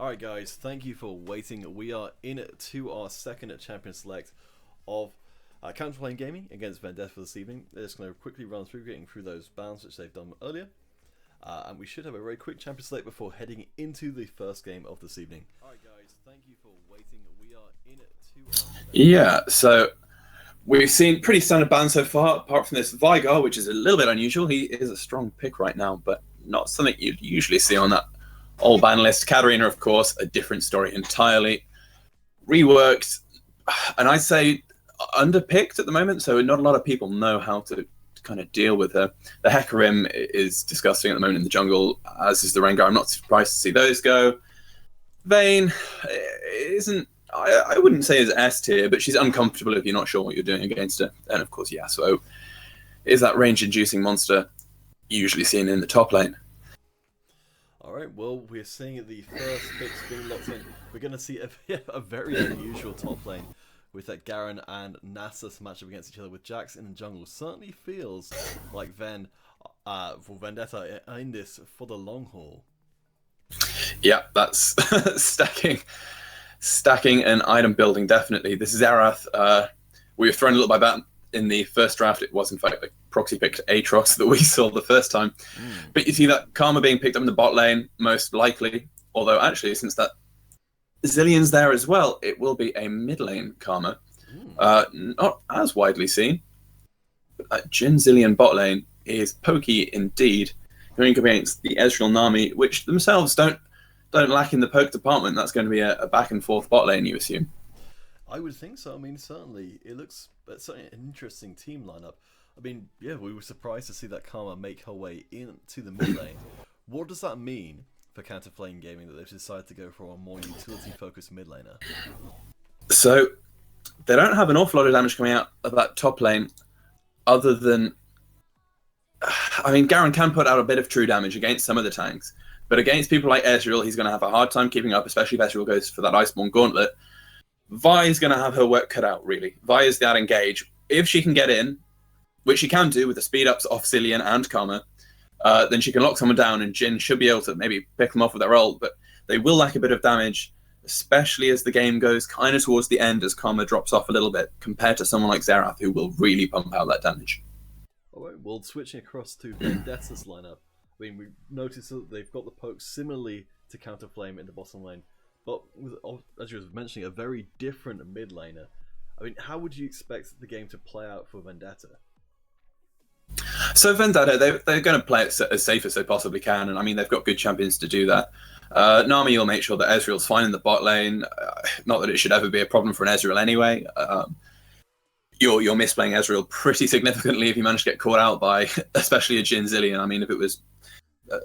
Alright guys, thank you for waiting. We are in to our second champion select of Counterplaying Gaming against Vendetta for this evening. They're just going to quickly run through, getting through those bans which they've done earlier. And we should have a very quick champion select before heading into the first game of this evening. Alright guys, thank you for waiting. We are in to our... Yeah, so we've seen pretty standard bans so far, apart from this Vigar, which is a little bit unusual. He is a strong pick right now, but not something you'd usually see on that old ban list. Katarina, of course, a different story entirely. Reworked, and I'd say underpicked at the moment, so not a lot of people know how to kind of deal with her. The Hecarim is disgusting at the moment in the jungle, as is the Rengar. I'm not surprised to see those go. Vayne isn't, I wouldn't say is S tier, but she's uncomfortable if you're not sure what you're doing against her. And of course, Yasuo is that range-inducing monster usually seen in the top lane. Alright, well, we're seeing the first picks being locked in. We're going to see a very unusual top lane with that Garen and Nasus matchup against each other with Jax in the jungle. Certainly feels like for Vendetta in this for the long haul. Yeah, that's stacking and item building, definitely. This is Xerath. We were thrown a little by that in the first draft. It was, in fact, like proxy picked Aatrox that we saw the first time. But you see that Karma being picked up in the bot lane, most likely. Although, actually, since that Zillion's there as well, it will be a mid lane Karma. Not as widely seen. But Jhin Zillion bot lane is pokey indeed, going against the Ezreal Nami, which themselves don't lack in the poke department. That's going to be a back and forth bot lane, you assume. I would think so. I mean, certainly it looks certainly an interesting team lineup. I mean, yeah, we were surprised to see that Karma make her way into the mid lane. What does that mean for Counterplaying Gaming that they've decided to go for a more utility-focused mid laner? So they don't have an awful lot of damage coming out of that top lane, other than, I mean, Garen can put out a bit of true damage against some of the tanks, but against people like Ezreal, he's going to have a hard time keeping up, especially if Ezreal goes for that Iceborne Gauntlet. Vi is going to have her work cut out, really. Vi is that engage. If she can get in, which she can do with the speed ups off Zillion and Karma, then she can lock someone down, and Jhin should be able to maybe pick them off with their ult, but they will lack a bit of damage, especially as the game goes kind of towards the end as Karma drops off a little bit, compared to someone like Xerath, who will really pump out that damage. Alright, well, switching across to Vendetta's lineup, I mean, we noticed that they've got the poke similarly to Counterflame in the bottom lane, but with, as you were mentioning, a very different mid laner. I mean, how would you expect the game to play out for Vendetta? So Vendetta, they're going to play it as safe as they possibly can, and I mean, they've got good champions to do that. Nami will make sure that Ezreal's fine in the bot lane. Not that it should ever be a problem for an Ezreal anyway. You're misplaying Ezreal pretty significantly if you manage to get caught out by, especially a Jhin Zillion. I mean, if it was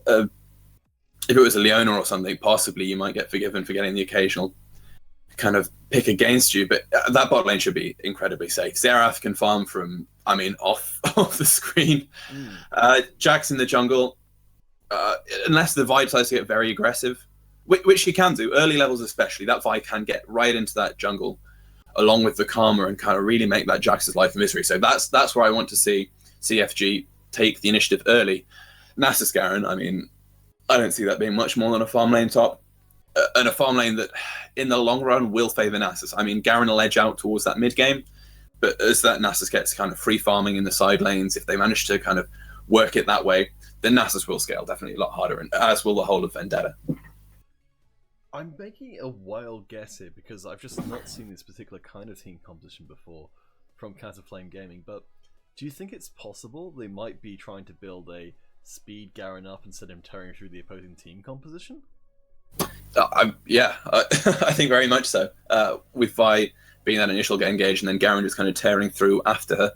a Leona or something, possibly you might get forgiven for getting the occasional kind of pick against you, but that bot lane should be incredibly safe. Xerath can farm from, I mean, off the screen. Jax in the jungle, unless the Vi decides to get very aggressive, which she can do, early levels especially, that Vi can get right into that jungle along with the Karma and kind of really make that Jax's life a misery. So that's where I want to see CFG take the initiative early. Nasus Garen, I mean, I don't see that being much more than a farm lane top. And a farm lane that, in the long run, will favour Nasus. I mean, Garen will edge out towards that mid-game, but as that Nasus gets kind of free farming in the side lanes, if they manage to kind of work it that way, then Nasus will scale definitely a lot harder, and as will the whole of Vendetta. I'm making a wild guess here, because I've just not seen this particular kind of team composition before from Counterflame Gaming, but do you think it's possible they might be trying to build a speed Garen up instead of tearing through the opposing team composition? I think very much so. With Vi being that initial get engaged and then Garen just kind of tearing through after her.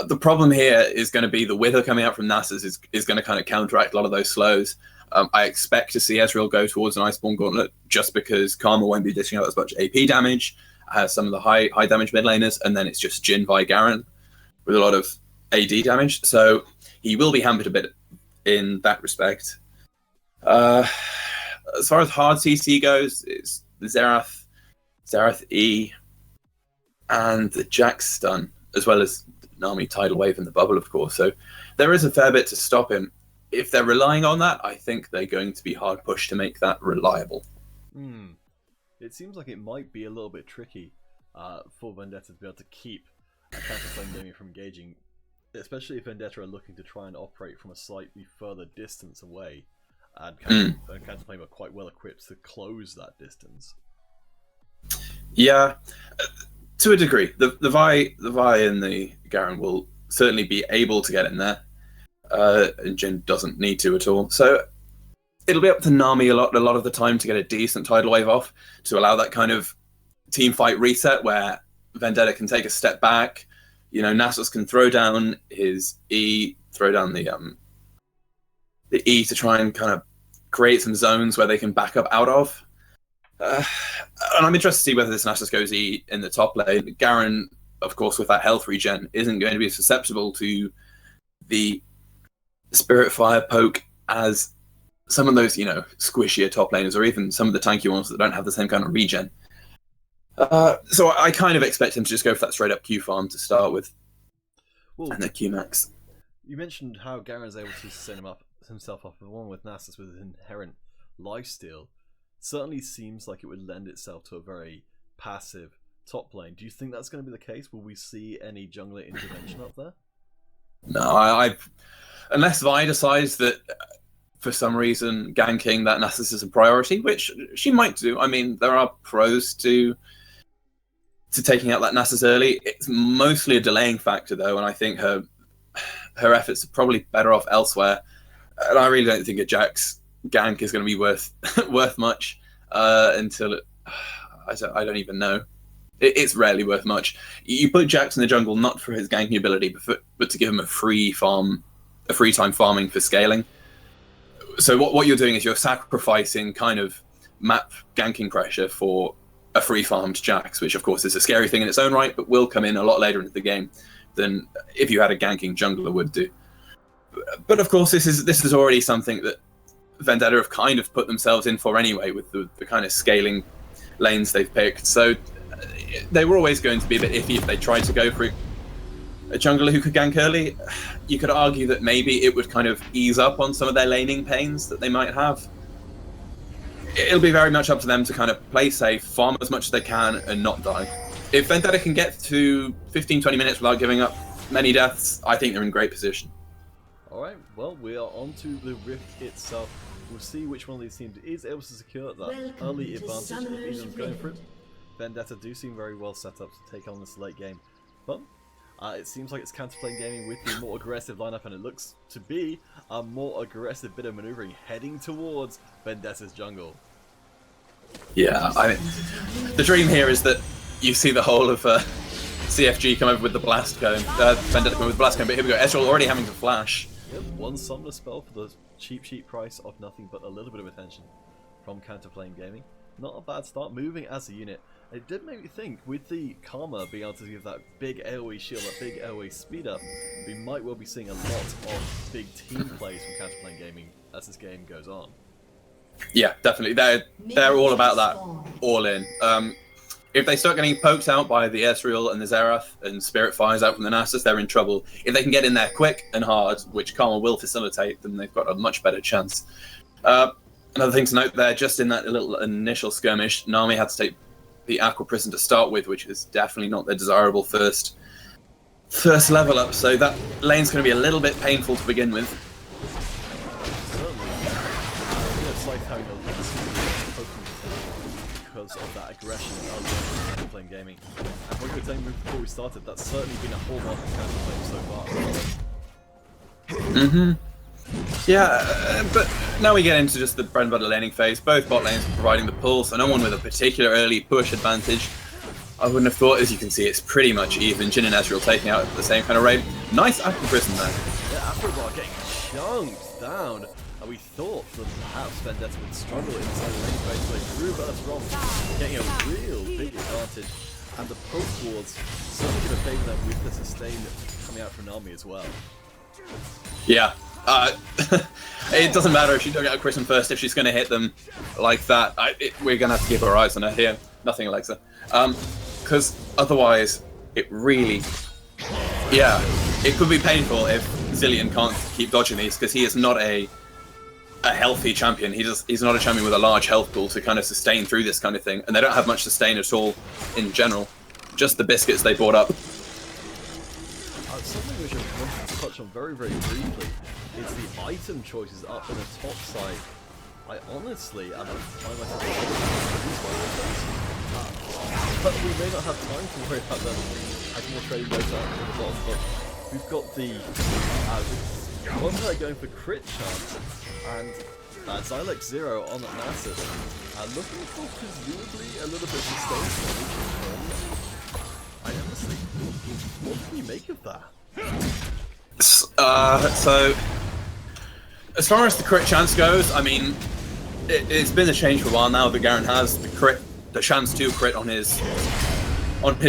The problem here is going to be the wither coming out from Nasus is going to kind of counteract a lot of those slows. I expect to see Ezreal go towards an Iceborne Gauntlet just because Karma won't be dishing out as much AP damage as some of the high damage mid laners, and then it's just Jhin Vi Garen with a lot of AD damage. So he will be hampered a bit in that respect. As far as hard CC goes, it's the Xerath E, and the Jax stun, as well as Nami Tidal Wave in the bubble, of course. So there is a fair bit to stop him. If they're relying on that, I think they're going to be hard pushed to make that reliable. It seems like it might be a little bit tricky for Vendetta to be able to keep counterplane gaming from engaging, especially if Vendetta are looking to try and operate from a slightly further distance away, and counterplane are quite well equipped to close that distance. Yeah, to a degree. The Vi and the Garen will certainly be able to get in there. And Jin doesn't need to at all. So it'll be up to Nami a lot of the time to get a decent tidal wave off, to allow that kind of team fight reset where Vendetta can take a step back. You know, Nasus can throw down his E, throw down the E to try and kind of create some zones where they can back up out of. And I'm interested to see whether this Nasus goes E in the top lane. Garen, of course, with that health regen, isn't going to be as susceptible to the Spirit Fire poke as some of those, you know, squishier top laners, or even some of the tanky ones that don't have the same kind of regen. So I kind of expect him to just go for that straight up Q farm to start with, and the Q max. You mentioned how Garen is able to sustain himself up, one with Nasus with his inherent lifesteal. Certainly seems like it would lend itself to a very passive top lane. Do you think that's going to be the case? Will we see any jungler intervention up there? No, unless Vi decides that for some reason ganking that Nasus is a priority, which she might do. I mean, there are pros to taking out that Nasus early. It's mostly a delaying factor though, and I think her efforts are probably better off elsewhere. And I really don't think a Jax gank is going to be worth much until I don't even know. It's rarely worth much. You put Jax in the jungle not for his ganking ability, but to give him a free time farming for scaling. So what you're doing is you're sacrificing kind of map ganking pressure for a free farmed Jax, which of course is a scary thing in its own right, but will come in a lot later into the game than if you had a ganking jungler would do. But of course, this is already something that Vendetta have kind of put themselves in for anyway, with the kind of scaling lanes they've picked. So they were always going to be a bit iffy if they tried to go for a jungler who could gank early. You could argue that maybe it would kind of ease up on some of their laning pains that they might have. It'll be very much up to them to kind of play safe, farm as much as they can, and not die. If Vendetta can get to 15-20 minutes without giving up many deaths, I think they're in great position. Alright, well, we are on to the Rift itself. We'll see which one of these teams is able to secure that early advantage if anyone's going for it. Vendetta do seem very well set up to take on this late game, but it seems like it's counterplane gaming with the more aggressive lineup, and it looks to be a more aggressive bit of maneuvering heading towards Vendetta's jungle. Yeah, I mean, the dream here is that you see the whole of CFG come over with the blast cone, Vendetta come over with the blast cone, but here we go, Ezreal already having to flash. Yep, one summoner spell for the cheap price of nothing but a little bit of attention from counterplane gaming. Not a bad start, moving as a unit. It did make me think, with the Karma being able to give that big AoE shield, that big AoE speed up, we might well be seeing a lot of big team plays from counterplane gaming as this game goes on. Yeah, definitely. They're all about that, all in. If they start getting poked out by the Ezreal and the Xerath and Spirit Fires out from the Nasus, they're in trouble. If they can get in there quick and hard, which Karma will facilitate, then they've got a much better chance. Another thing to note there, just in that little initial skirmish, Nami had to take the Aqua Prison to start with, which is definitely not the desirable first level up, so that lane's going to be a little bit painful to begin with. Because of that aggression of counterplane gaming. And what you were saying before we started, that's certainly been a hallmark of counterplane so far. Yeah, but now we get into just the bread and butter laning phase. Both bot lanes are providing the pulse, and no one with a particular early push advantage. I wouldn't have thought, as you can see, it's pretty much even. Jin and Ezreal taking out the same kind of rate. Nice Aqua Prison there. Yeah, Aqua getting chunked down. And we thought that perhaps Vendetta would struggle inside the lane phase, but through burst from getting a real big advantage. And the poke wards certainly going to favour them with the sustain coming out from Nami as well. Yeah. It doesn't matter if she don't get a Chrism first, if she's going to hit them like that. We're going to have to keep our eyes on her here. Nothing, Alexa. Because otherwise, it really... Yeah, it could be painful if Zillion can't keep dodging these, because he is not a a healthy champion. He's not a champion with a large health pool to kind of sustain through this kind of thing, and they don't have much sustain at all in general. Just the biscuits they bought up. Something which I wanted to touch on very, very briefly is the item choices up on the top side. I honestly, I find myself but we may not have time to worry about them as more trading goes out to the bottom. But we've got the one player going for crit chance, and Xylex 0 on that Nasus, looking for presumably a little bit of sustained damage. I honestly, what can you make of that? So, as far as the crit chance goes, I mean, it's been a change for a while now that Garen has the chance to crit on his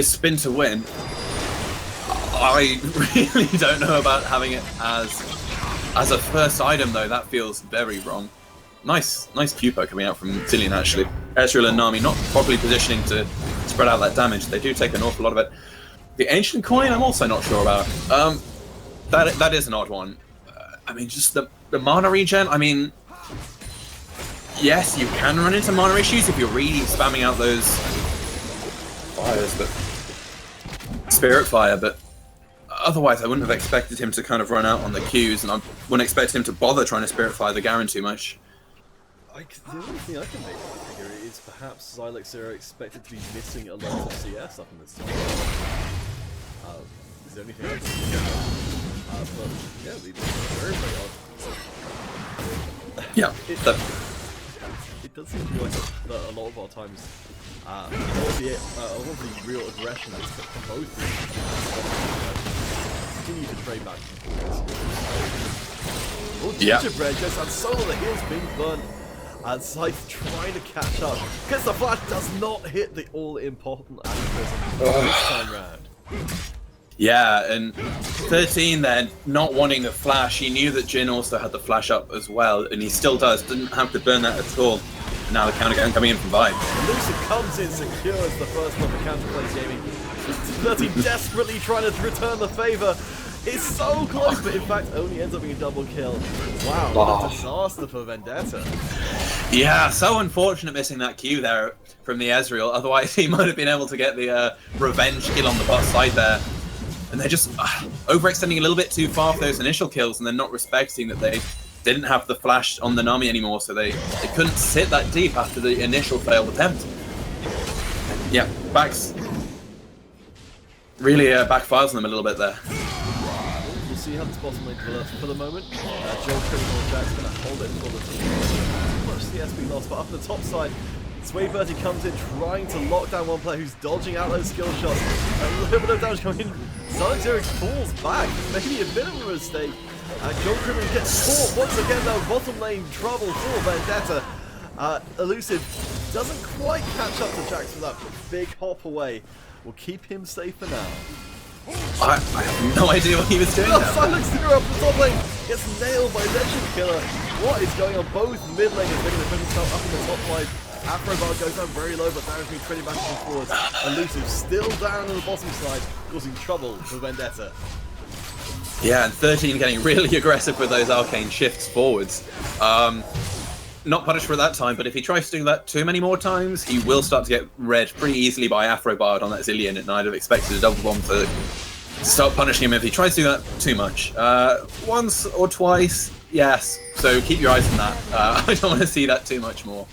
spin to win. I really don't know about having it as a first item though. That feels very wrong. Nice Q-po coming out from Zilean actually. Ezreal and Nami not properly positioning to spread out that damage. They do take an awful lot of it. The Ancient Coin, I'm also not sure about. That is an odd one. I mean, just the mana regen. I mean, yes, you can run into mana issues if you're really spamming out those fires, but Spirit Fire. But otherwise, I wouldn't have expected him to kind of run out on the Qs, and I wouldn't expect him to bother trying to Spirit Fire the Garen too much. The only thing I can make figure is perhaps Xylex 0 expected to be missing a lot of CS up in this time. Is the only thing I can figure out. But yeah, we very, very odd. Yeah. It does seem to be like that a lot of our times, a lot of the real aggression is from both continue to trade back and forth. Oh, Gingerbread just had so the heels being burnt. And Scythe trying to catch up, because the flash does not hit the all-important activism this time round. Yeah, and 13 then, not wanting the flash, he knew that Jin also had the flash up as well, and he still does, didn't have to burn that at all. And now the counter gun coming in from Vibe. Lucid comes in, secures the first one for counterplay gaming. 13 desperately trying to return the favour. It's so close, but in fact only ends up being a double kill. Wow, what a disaster for Vendetta. Yeah, so unfortunate missing that Q there from the Ezreal, otherwise he might have been able to get the revenge kill on the bot side there. And they're just overextending a little bit too far for those initial kills, and they're not respecting that they didn't have the flash on the Nami anymore, so they couldn't sit that deep after the initial failed attempt. Yeah, really backfires on them a little bit there. We'll see how this bottom lane develops for the moment. Joe Criminal Jack's going to hold it for the team. Much CS being lost, but up on the top side, Swayberty comes in trying to lock down one player who's dodging out those skill shots. A little bit of damage coming in. Xylex 0 falls back, maybe a bit of a mistake. Joe Criminal gets caught once again though. Bottom lane trouble for Vendetta. Elusive doesn't quite catch up to Jax for that big hop away. We'll keep him safe for now. I have no idea what he was doing. Xylex 0 up the top lane gets nailed by Legend Killer. What is going on? Both mid laners making the finish up in the top line. Afrobar goes down very low, but damage being traded back and forwards. Elusive still down on the bottom side, causing trouble for Vendetta. Yeah, and 13 getting really aggressive with those arcane shifts forwards. Not punished for that time, but if he tries to do that too many more times, he will start to get read pretty easily by Afrobard on that Zilean, and I'd have expected a double bomb to start punishing him if he tries to do that too much. Once or twice, yes, so keep your eyes on that. I don't want to see that too much more.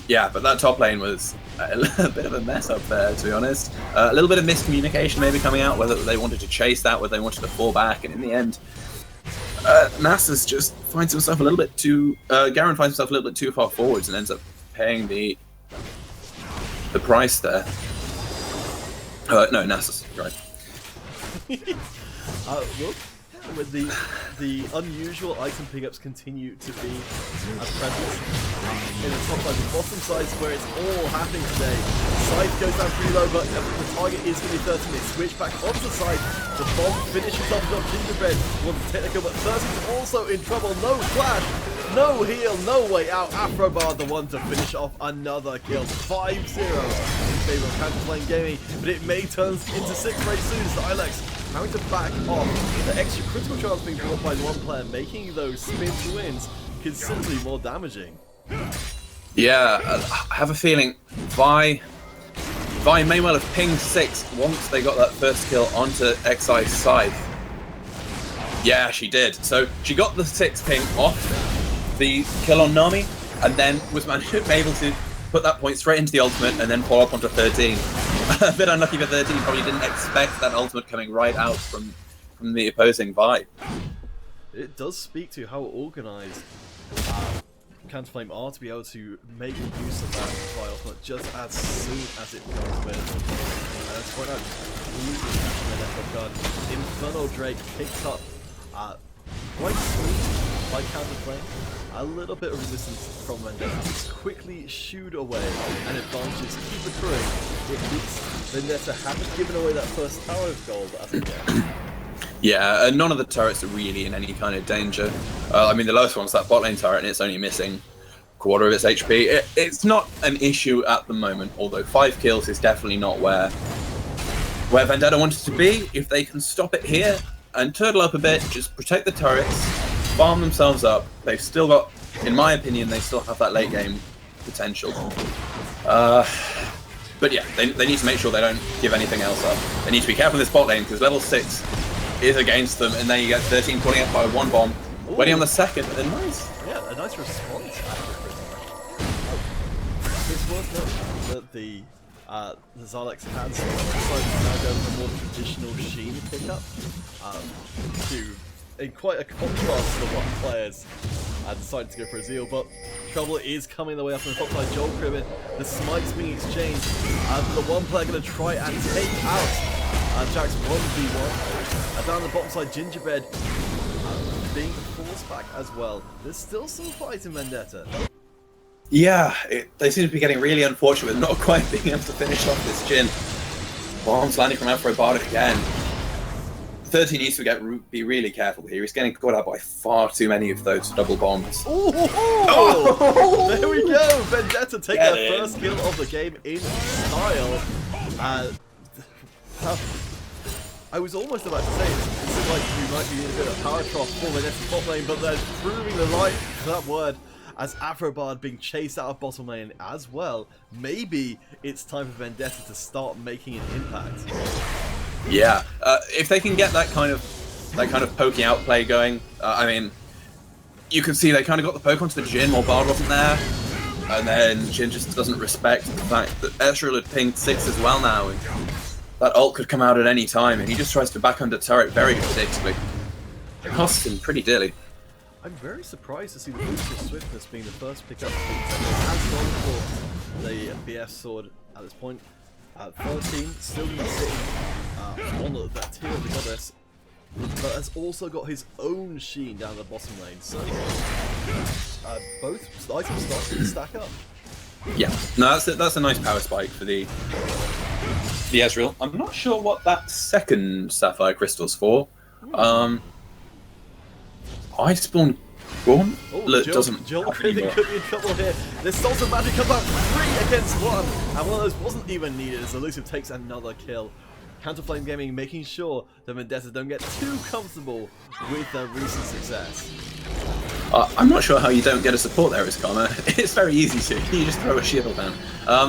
Yeah, but that top lane was a bit of a mess up there, to be honest. A little bit of miscommunication maybe coming out, whether they wanted to chase that, whether they wanted to fall back, and in the end, Nasus just finds himself a little bit too... Garen finds himself a little bit too far forwards and ends up paying the price there. No, Nasus, right. Well, with the unusual item pickups continue to be present in the top side, the bottom side is where it's all happening today. Side goes down pretty low, but the target is going to be 13. They switch back onto the side. The bomb finishes off Gingerbread. Wants to take the kill, but 13's also in trouble. No flash, no heal, no way out. Afrobar the one to finish off another kill. 5-0 in favor of Counterplane Gaming, but it may turn into 6 very soon as Xylex having to back off. The extra critical chance being brought by one player, making those spin to wins considerably more damaging. Yeah, I have a feeling Vi may well have pinged 6 once they got that first kill onto Xi's side. Yeah, she did. So she got the 6 ping off the kill on Nami, and then was able to put that point straight into the ultimate and then follow up onto 13. A bit unlucky for 13, probably didn't expect that ultimate coming right out from the opposing Vi. It does speak to how organised Counterflame are to be able to make use of that Vi ultimate just as soon as it becomes available. And let's point out, Inferno Drake picked up quite smooth by Counterflame. A little bit of resistance from Vendetta, quickly shooed away, and advantages keep accruing. It beats Vendetta haven't given away that first tower of gold as of yet. Yeah, none of the turrets are really in any kind of danger. I mean, the lowest one's that bot lane turret, and it's only missing a quarter of its HP. It's not an issue at the moment, although 5 kills is definitely not where Vendetta wanted to be. If they can stop it here and turtle up a bit, just protect the turrets, farm themselves up, they've still got, in my opinion, they still have that late game potential. But yeah, they need to make sure they don't give anything else up. They need to be careful in this bot lane, because level 6 is against them, and then you get 13 pulling up by 1 bomb. Ooh. Waiting on the second, and nice. Yeah, a nice response after it's worth noting that the Zalex has decided to now go for a more traditional Sheen pickup, in quite a contrast to what players decided to go for a Zeal, but trouble is coming the way up on the top side. Joel Cribbin, the smite's being exchanged, the one player going to try and take out Jack's 1v1. Down the bottom side, Gingerbread being forced back as well. There's still some fight in Vendetta. Yeah, they seem to be getting really unfortunate with not quite being able to finish off this Jin. Bombs landing from Afro Bardic again. 13 needs to be really careful here. He's getting caught out by far too many of those double bombs. Oh! There we go! Vendetta take their first kill of the game in style. I was almost about to say it seems like we might be in a bit of power trough for Vendetta's bot lane, but they're proving the light for that word as Afrobard being chased out of bottom lane as well. Maybe it's time for Vendetta to start making an impact. Yeah, if they can get that kind of poking out play going, I mean, you can see they kind of got the poke onto the Jhin while Bard wasn't there, and then Jhin just doesn't respect the fact that Ezreal had pinged 6 as well now, and that ult could come out at any time, and he just tries to back under turret very predictably. It costs him pretty dearly. I'm very surprised to see the boost of Swiftness being the first pickup has gone for the BF sword at this point. 13 still going to be sitting on that tier of the goddess, but has also got his own Sheen down the bottom lane, so both items start to stack up. Yeah, no, that's a nice power spike for the Ezreal. I'm not sure what that second Sapphire Crystal's for. I spawned Gorn. Look, Joel could be in trouble here. This Salt of Magic comes out 3 against 1, and one of those wasn't even needed as Elusive takes another kill. Counterflame Gaming making sure that Vendetta don't get too comfortable with their recent success. I'm not sure how you don't get a support there, Iskama. It's very easy to. You just throw a shield down. A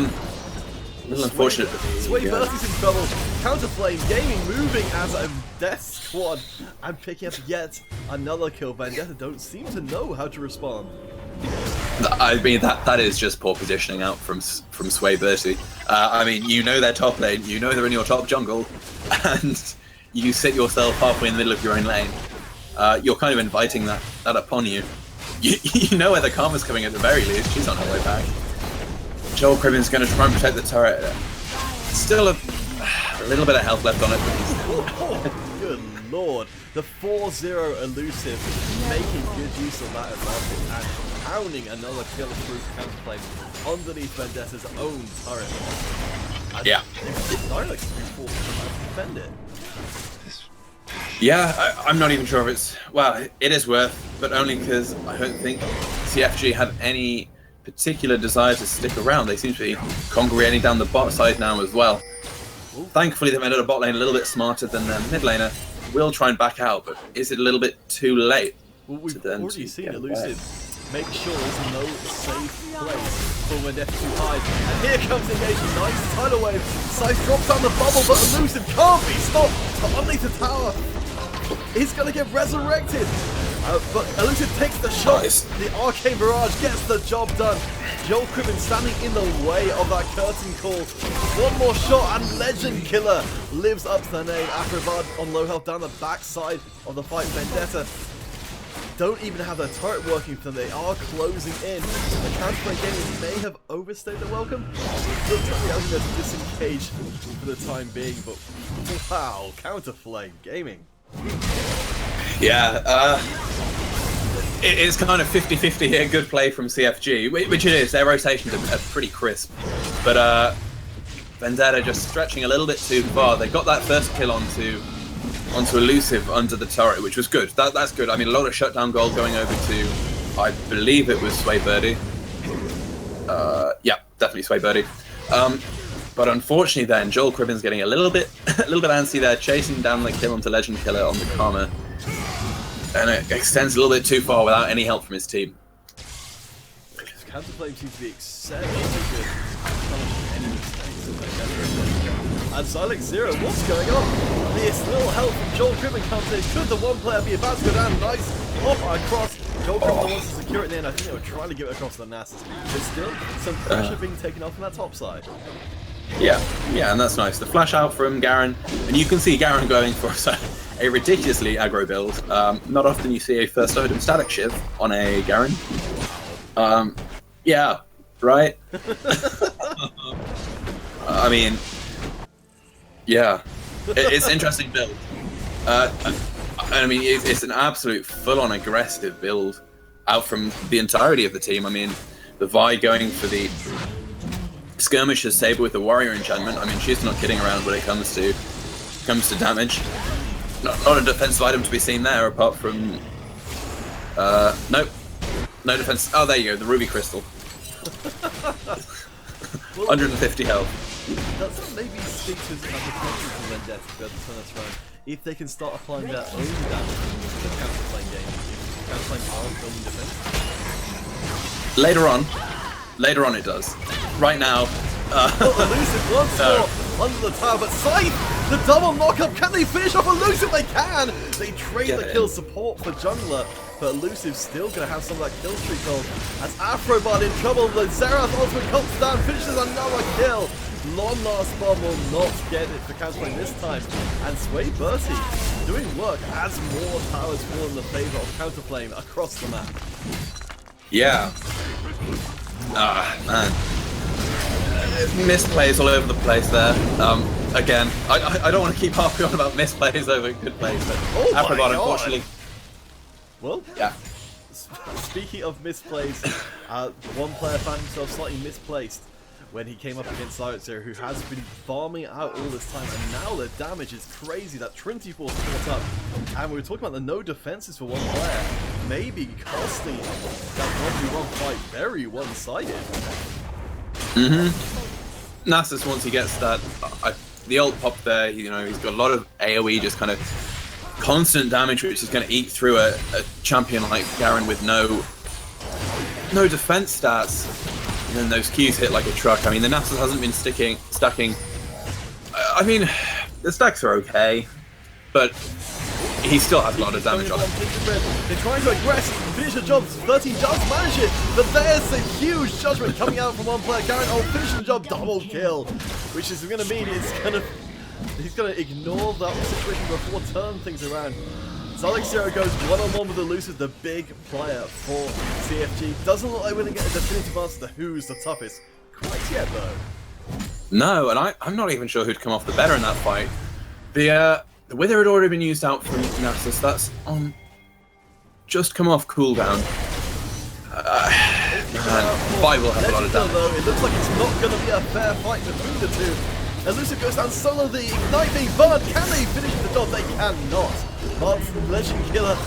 little unfortunate. Sway Bertie's in trouble. Counterflame Gaming moving as a death squad and picking up yet another kill. Vendetta don't seem to know how to respond. I mean, that is just poor positioning out from Sway Bertie. I mean, you know they're top lane, you know they're in your top jungle, and you sit yourself halfway in the middle of your own lane. You're kind of inviting that upon you. You know where the karma's coming at the very least. She's on her way back. Joel Cribbin's going to try and protect the turret. Still a little bit of health left on it. But good lord. The 4-0 Elusive making good use of that advantage and pounding another kill through Counterflame underneath Vendetta's own turret. Yeah. Dialect is being forced to defend it. Yeah, I'm not even sure if it's... Well, it is worth, but only because I don't think CFG had any particular desire to stick around. They seem to be congregating down the bot side now as well. Ooh. Thankfully, they've ended a bot lane a little bit smarter than their mid laner. Will try and back out, but is it a little bit too late? Well, we've already seen Elusive make sure there's no safe place for Vendetta to hide. And here comes the engagement. Nice tidal wave. Scythe drops down the bubble, but Elusive can't be stopped. But underneath the tower, he's going to get resurrected. But Elusive takes the shot. Nice. The Arcane Barrage gets the job done. Joel Cribbin standing in the way of that curtain call. One more shot and Legend Killer lives up to the name. Afrovad on low health down the backside of the fight. Vendetta don't even have their turret working for them. They are closing in. The counterplay gaming may have overstayed their welcome. Looks like they're going to disengage for the time being, but wow, counterplay gaming. Yeah, it is kind of 50-50 here. Good play from CFG, which it is. Their rotations are pretty crisp. But Vendetta just stretching a little bit too far. They got that first kill onto Elusive under the turret, which was good. That's good. I mean, a lot of shutdown gold going over to, I believe it was Sway Birdie. Yeah, definitely Sway Birdie. But unfortunately then, Joel Cribbin's getting a little bit antsy there, chasing down the kill onto Legend Killer on the Karma. And it extends a little bit too far without any help from his team. Counterplay seems to be exceptionally good. Any mistakes. And Silex Zero, what's going on? This little help from Joel Cribbin comes in. Could the one player be about to go down? Nice hop across. Joel Cribbin wants to secure it in the end. I think they were trying to give it across the Nasus. There's still some pressure being taken off from that top side. Yeah, and that's nice. The flash out from Garen, and you can see Garen going for a ridiculously aggro build. Not often you see a first item static shiv on a Garen. Yeah, right? I mean, yeah, it's an interesting build. I mean, it's an absolute full-on aggressive build out from the entirety of the team. I mean, the Vi going for the Skirmisher's Saber with the Warrior enchantment. I mean, she's not kidding around when it comes to damage. Not a defensive item to be seen there, apart from nope, no defense. Oh, there you go, the Ruby Crystal. 150 health. That's maybe speak to the potential for Vendetta to be able to turn this around if they can start applying their own damage to the counterplaying game. Counterplaying power building defense. Later on it does. Right now, Elusive once more under the tower, but Scythe, the double knockup, can they finish off Elusive? They can! They trade the kill support for jungler, but Elusive's still going to have some of that kill streak hold. As Afrobot in trouble, the Xerath ultimate comes down, finishes another kill. Long last bomb will not get it for counterplay this time, and Sway Bertie doing work as more towers fall in the favour of counterplaying across the map. yeah. Man. Misplays all over the place there. Again, I don't want to keep harping on about misplays over good plays, but Afrobot, unfortunately. Well, yeah. Speaking of misplays, one player found himself slightly misplaced when he came up against Silex Zero, who has been farming out all this time, and now the damage is crazy. That Trinity Force caught up, and we were talking about the no defenses for one player, maybe costing that 1v1 fight very one-sided. Nasus, once he gets that, the ult pop there, you know, he's got a lot of AoE, just kind of constant damage, which is going to eat through a champion like Garen with no defense stats. And then those Qs hit like a truck. I mean, the Nasus hasn't been stacking. I mean, the stacks are okay, but he still has a lot of damage on him. They're trying to aggress, finish the job. 13 does manage it, but there's a huge judgment coming out from one player. Garen, finish the job, double kill, which is going to mean he's going to ignore that situation before turn things around. Silex Zero goes one-on-one with Elusive, the big player for CFG. Doesn't look like we're going to get a definitive answer to who's the toughest quite yet, though. No, and I'm not even sure who'd come off the better in that fight. The Wither had already been used out from Nasus. That's just come off cooldown. Vi will have a lot of damage. Though, it looks like it's not going to be a fair fight between the two. Elusive goes down solo, the Ignite being burned. Can they finish the job? They cannot. But Legend Killer,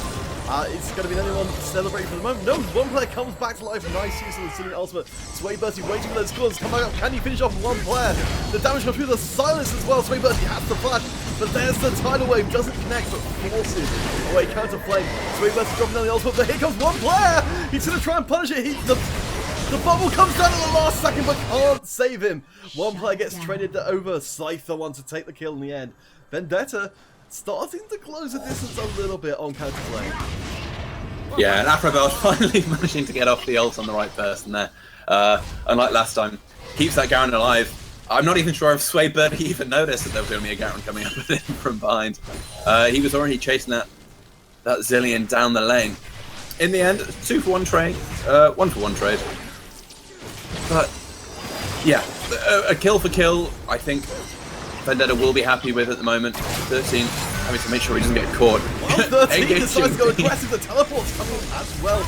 it's going to be the only one celebrating for the moment. No, one player comes back to life. Nice use of the Singing Ultimate. Sway Bertie waiting for those scores. Come back up. Can he finish off one player? The damage comes through the silence as well. Sway Bertie has to flash. but there's the tidal wave, doesn't connect, but forces away counter flame. Sweetbird dropping down the ultimate, but here comes one player! He's going to try and punish it. The bubble comes down at the last second, but can't save him. One player gets traded over. Scythe the one to take the kill in the end. Vendetta starting to close the distance a little bit on counter flame. Yeah, and Afrobell finally managing to get off the ult on the right person there. Unlike last time, keeps that Garen alive. I'm not even sure if Swaybird even noticed that there was going to be a Garen coming up with him from behind. He was already chasing that Zillion down the lane. In the end, 2-for-1 trade, 1-for-1 trade. But yeah, a kill for kill, I think Vendetta will be happy with at the moment. 13, having to make sure he doesn't get caught. Well, 13 decides to go aggressive, the teleport's coming as well.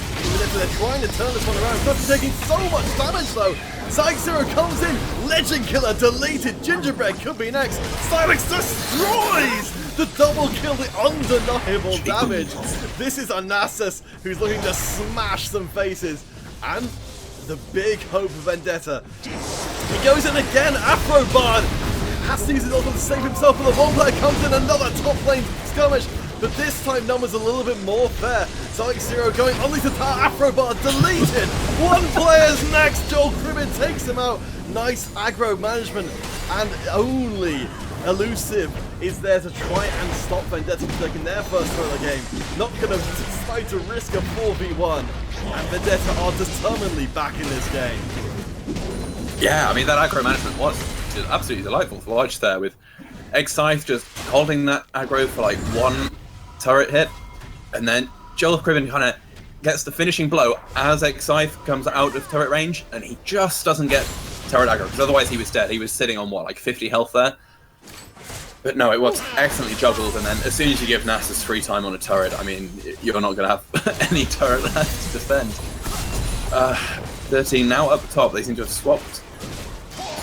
They're trying to turn this one around. Not taking so much damage though. Psych Zero comes in, Legend Killer deleted, Gingerbread could be next. Silex destroys the double kill, the undeniable damage. This is Anasis who's looking to smash some faces. And the big hope of Vendetta. He goes in again, Afrobard has to use his ultimate to save himself, but the one player comes in, another top lane skirmish. But this time numbers a little bit more fair. Psych Zero going only to tower, Afrobard deleted. One player's next, Joel Cribbin takes him out. Nice aggro management, and only Elusive is there to try and stop Vendetta from taking their first throw of the game. Not going to decide to risk a 4v1, and Vendetta are determinedly back in this game. Yeah, I mean, that aggro management was just absolutely delightful to watch there, with Scythe just holding that aggro for like one turret hit, and then Joel Cribbin kind of gets the finishing blow as Scythe comes out of turret range, and he just doesn't get turret aggro, because otherwise he was dead. He was sitting on, what, like 50 health there? But no, it was excellently juggled, and then as soon as you give Nasus free time on a turret, I mean, you're not going to have any turret left to defend. 13 now up the top. They seem to have swapped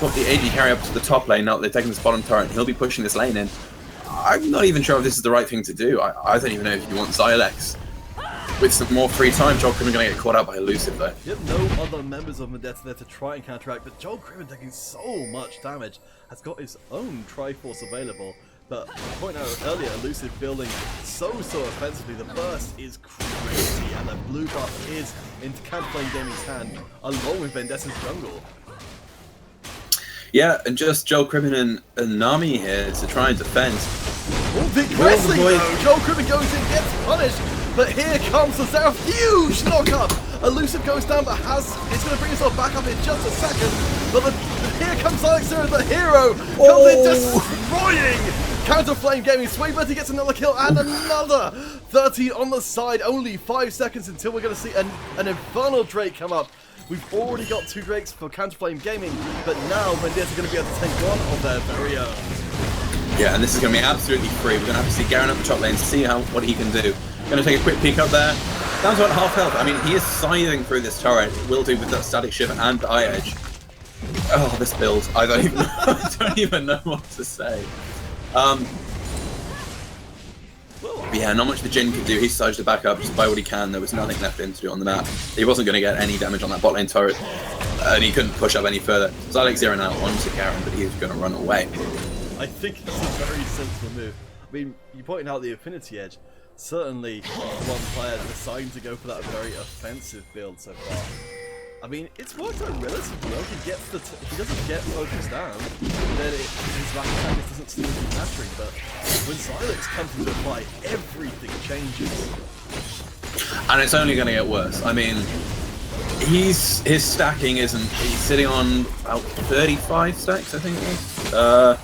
the AD carry up to the top lane now that they're taking this bottom turret, and he'll be pushing this lane in. I'm not even sure if this is the right thing to do. I don't even know if you want Xylex. With some more free time, Joel Cribbin going to get caught out by Elusive though. Yep, no other members of Vendetta there to try and counteract, but Joel Cribbin taking so much damage, has got his own Triforce available. But I point out earlier, Elusive building so offensively, the burst is crazy, and the blue buff is in Counterplane Gaming's hand, along with Vendetta's jungle. Yeah, and just Joel Cribbin and Nami here to try and defend. Oh, big wrestling though! Joel Cribbin goes in, gets punished, but here comes the Zeraf, huge knock-up! Elusive goes down, but it's going to bring himself back up in just a second. But here comes Alex Zero, the hero, comes in destroying Counterflame Gaming. Swaybird gets another kill and another 13 on the side. Only 5 seconds until we're going to see an Infernal Drake come up. We've already got 2 Drakes for Counterflame Gaming, but now Vendetta going to be able to take one of their very own. Yeah, and this is going to be absolutely free. We're going to have to see Garen up the top lane to see what he can do. Going to take a quick peek up there. Down to about half health. I mean, he is scything through this turret. Will do with that static shift and the eye edge. Oh, this build. I don't even know what to say. Yeah, not much the Jhin could do. He decided to back up just by what he can. There was nothing left for him to do on the map. He wasn't going to get any damage on that bot lane turret, and he couldn't push up any further. So Alex zeroing out onto Garen, but he's going to run away. I think that's a very sensible move. I mean, you pointed out the Affinity Edge. Certainly, one player deciding to go for that very offensive build so far. I mean, it's worked out relatively well. If he doesn't get focused down, then his back attack doesn't seem to be mattering. But when Xylex comes into play, everything changes. And it's only going to get worse. I mean, his stacking isn't. He's sitting on about 35 stacks, I think it was.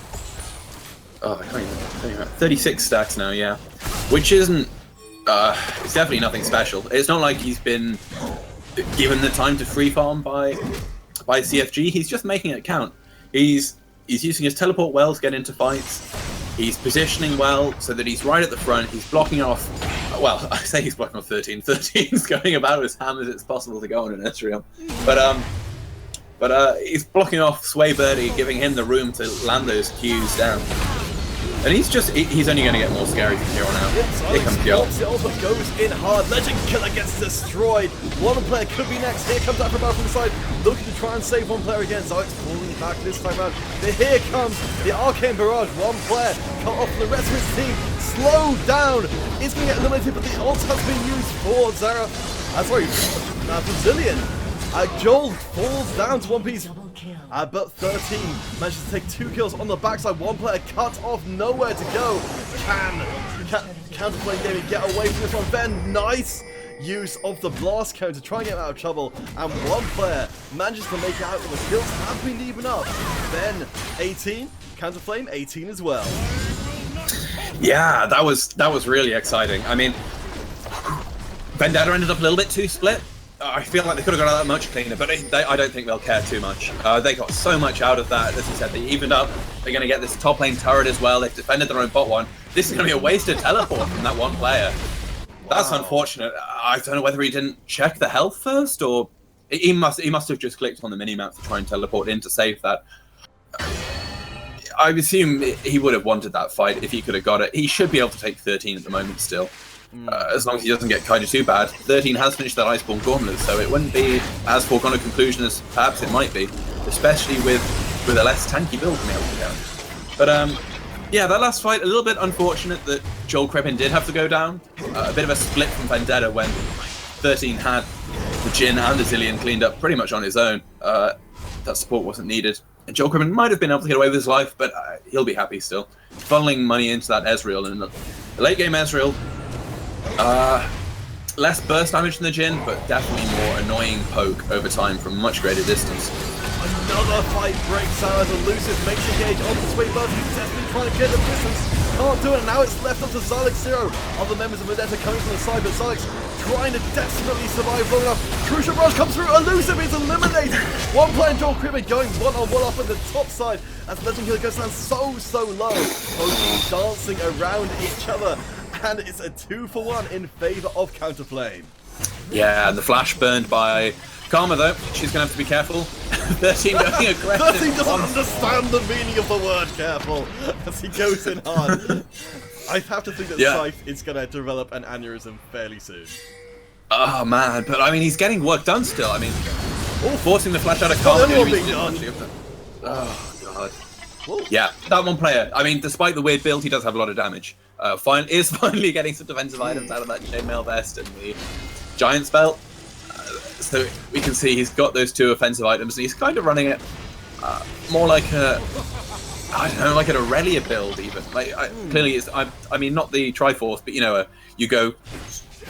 I can't even remember. 36 stacks now, yeah. Which isn't. It's definitely nothing special. It's not like he's been given the time to free farm by CFG. He's just making it count. He's using his teleport well to get into fights. He's positioning well so that he's right at the front. He's blocking off. Well, I say he's blocking off 13. 13's going about as ham as it's possible to go on an Ezreal. But he's blocking off Sway Birdie, giving him the room to land those Qs down. And he's only going to get more scary from here on out. Here comes the ult. The ultimate goes in hard. Legend Killer gets destroyed. One player could be next. Here comes Afrobar from the side, looking to try and save one player again. Alex falling back this time around. But here comes the Arcane Barrage. One player cut off from the rest of his team. Slowed down. It's going to get eliminated, but the ult has been used for Zara. Brazilian. Joel falls down to one piece. But 13 manages to take 2 kills on the backside. One player cut off, nowhere to go. Can Counterplay Gaming get away from this one? Then nice use of the blast cone to try and get him out of trouble. And one player manages to make it out, but the kills have been even up. Then 18, Counterflame 18 as well. Yeah, that was really exciting. I mean, Vendetta ended up a little bit too split. I feel like they could have got that much cleaner, but I don't think they'll care too much. They got so much out of that. As you said, they evened up. They're going to get this top lane turret as well. They've defended their own bot one. This is going to be a wasted teleport from that one player. That's unfortunate. I don't know whether he didn't check the health first, or he must have just clicked on the minimap to try and teleport in to save that. I assume he would have wanted that fight if he could have got it. He should be able to take 13 at the moment still. As long as he doesn't get kind of too bad. 13 has finished that Iceborne Gauntlet, so it wouldn't be as foregone a conclusion as perhaps it might be, especially with a less tanky build coming out of the down. But yeah, that last fight, a little bit unfortunate that Joel Crippen did have to go down. A bit of a split from Vendetta when 13 had the Jhin and the Zilean cleaned up pretty much on his own. That support wasn't needed. And Joel Crippen might have been able to get away with his life, but he'll be happy still. Funneling money into that Ezreal, and the late game Ezreal, less burst damage than the Jhin, but definitely more annoying poke over time from much greater distance. Another fight breaks out as Elusive makes engage onto Swaybird. He's definitely trying to get the distance. Can't do it. Now it's left up to Xylex Zero. Other members of Vendetta coming from the side, but Xylex trying to desperately survive long enough. Crucial Rush comes through. Elusive is eliminated. One player, Joel Crippen, going one-on-one up at the top side as Legend Killer goes down so low. Both dancing around each other. And it's a 2-for-1 in favour of Counterflame. Yeah, and the flash burned by Karma though. She's going to have to be careful. 13 going aggressive. 13 doesn't understand the meaning of the word careful as he goes in hard. I have to think that Scythe is going to develop an aneurysm fairly soon. Oh man, but I mean he's getting work done still. I mean, forcing the flash out of Karma. Oh god. Whoa. Yeah, that one player. I mean, despite the weird build, he does have a lot of damage. Is finally getting some defensive items out of that chainmail vest and the giant spell. So we can see he's got those 2 offensive items, and he's kind of running it more like a, I don't know, like an Aurelia build even. Like clearly, it's I mean not the Triforce, but you know, you go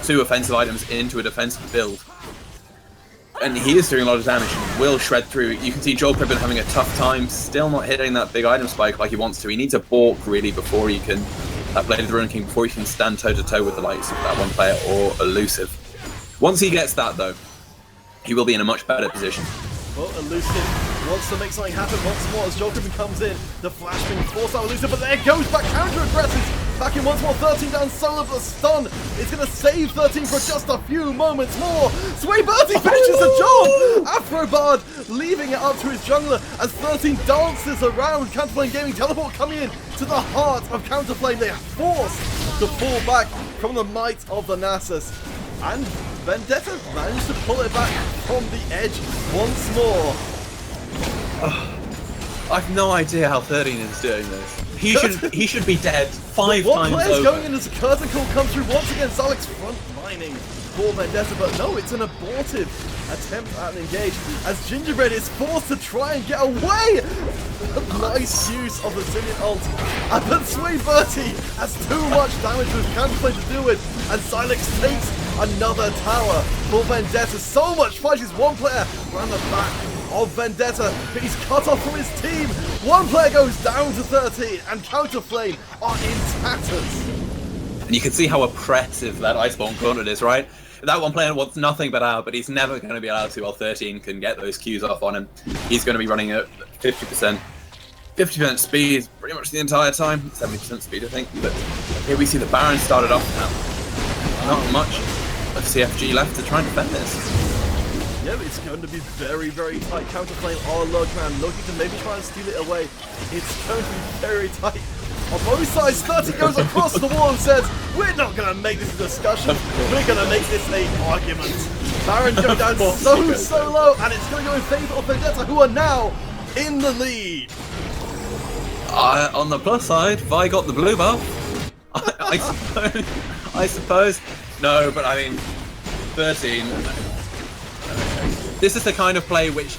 2 offensive items into a defensive build. And he is doing a lot of damage and will shred through. You can see Joel Crippen having a tough time, still not hitting that big item spike like he wants to. He needs a balk really before he can, Blade of the Ruin King, before he can stand toe-to-toe with the likes of that one player or Elusive. Once he gets that though, he will be in a much better position. Well, Elusive wants to make something happen once more as Joel Crippen comes in. The flash being forced out Elusive, but there goes back counter-aggressive. Back in once more, 13 down, solo, but the stun is going to save 13 for just a few moments more. Swaybirdie finishes the job! Afrobard leaving it up to his jungler as 13 dances around. Counterflame Gaming teleport coming in to the heart of Counterflame. They are forced to fall back from the might of the Nasus. And Vendetta managed to pull it back from the edge once more. I've no idea how 13 is doing this. He should be dead 5 One times player's over. going in as a curtain call comes through once again. Xylex front lining for Vendetta, but no, it's an abortive attempt at an engage as Gingerbread is forced to try and get away. Nice use of the Zilean ult. But Swaybirdie has too much damage with Counterplay to deal with, and Xylex takes another tower for Vendetta. So much fight is one player around the back of Vendetta, but he's cut off from his team. One player goes down to 13, and Counterflame are in tatters. And you can see how oppressive that Iceborne Gauntlet is, right? That one player wants nothing but out, but he's never going to be allowed to while 13 can get those Qs off on him. He's going to be running at 50%. 50% speed pretty much the entire time. 70% speed, I think. But here we see the Baron started off now. Not much of CFG left to try and defend this. Yeah, it's going to be very tight. Counterflame are lurking around, looking to maybe try and steal it away. It's going to be very tight. on both sides. 30 goes across the wall and says, we're not going to make this a discussion, we're going to make this an argument. Baron go down so low, and it's going to go in favour of Vendetta, who are now in the lead. On the plus side, Vi got the blue buff. I suppose. No, but I mean, 13. This is the kind of play which,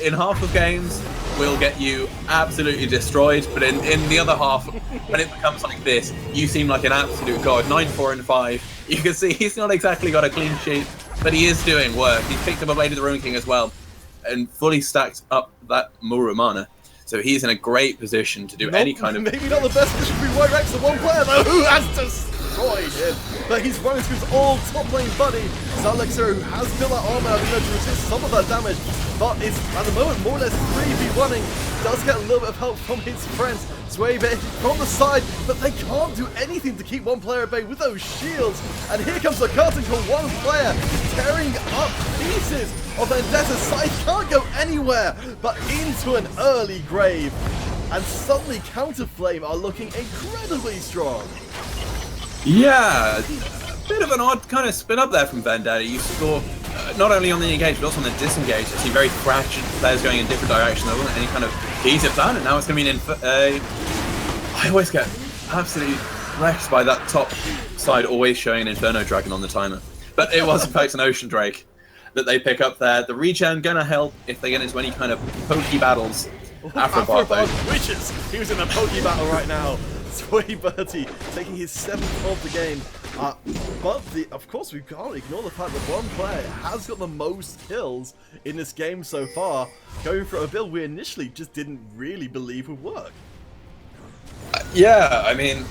in half of games, will get you absolutely destroyed. But in the other half, when it becomes like this, you seem like an absolute god. 9-4 and 5. You can see he's not exactly got a clean sheet, but he is doing work. He's picked up a Blade of the Ruin King as well, and fully stacked up that Muramana. So he's in a great position to do any kind of... Maybe not the best position to be White Rex, the one player though who has destroyed him. But he's running through his all top lane buddy, Zalexer, who has built that armor out to resist some of that damage. But is at the moment more or less 3v1ing. Does get a little bit of help from his friends. Swabe from the side, but they can't do anything to keep one player at bay with those shields. And here comes the curtain for one player, tearing up pieces of Vendetta's side. Can't go anywhere, but into an early grave. And suddenly Counterflame are looking incredibly strong. Yeah, a bit of an odd kind of spin up there from Vendetta. You score not only on the engage, but also on the disengage. You see very fractured players going in different directions. There wasn't any kind of cohesive plan, and now it's going to be I always get absolutely wrecked by that top side always showing an Inferno Dragon on the timer. But it was in fact an Ocean Drake that they pick up there. The regen going to help if they get into any kind of pokey battles. Afrobot witches! He was in a pokey battle right now. Swayberty taking his 7th of the game. But of course we can't ignore the fact that one player has got the most kills in this game so far, going for a build we initially just didn't really believe would work. Yeah, I mean,